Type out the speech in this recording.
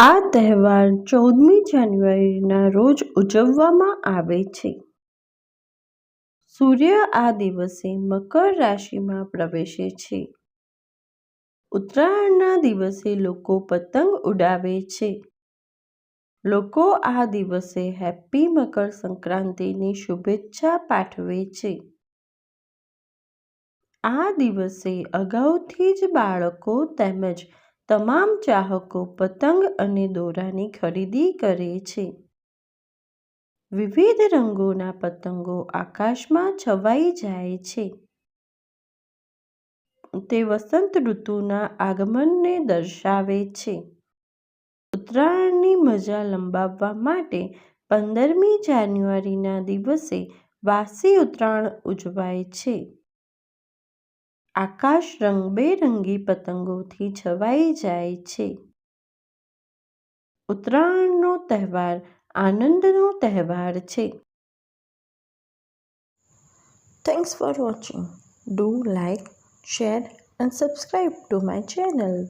આ તહેવાર 14મી જાન્યુઆરીના રોજ ઉજવવામાં આવે છે. સૂર્ય આ દિવસે મકર રાશિમાં પ્રવેશે છે. ઉત્તરાયણના દિવસે લોકો પતંગ ઉડાવે છે. લોકો આ દિવસે હેપ્પી મકર સંક્રાંતિની શુભેચ્છા પાઠવે છે. આ દિવસે અગાઉથી જ બાળકો તેમજ તમામ ચાહકો પતંગ અને દોરાની ખરીદી કરે છે. વિવિધ રંગોના પતંગો આકાશમાં છવાઈ જાય છે. તે વસંત ઋતુના આગમનને દર્શાવે છે. ઉત્તરાયણની મજા લંબાવવા માટે 15મી જાન્યુઆરીના દિવસે વાસી ઉત્તરાયણ ઉજવાય છે. આકાશ રંગબેરંગી પતંગોથી છવાઈ જાય છે. ઉત્તરાયણનો તહેવાર આનંદનો તહેવાર છે. Thanks for watching. Do like, share and subscribe to my channel.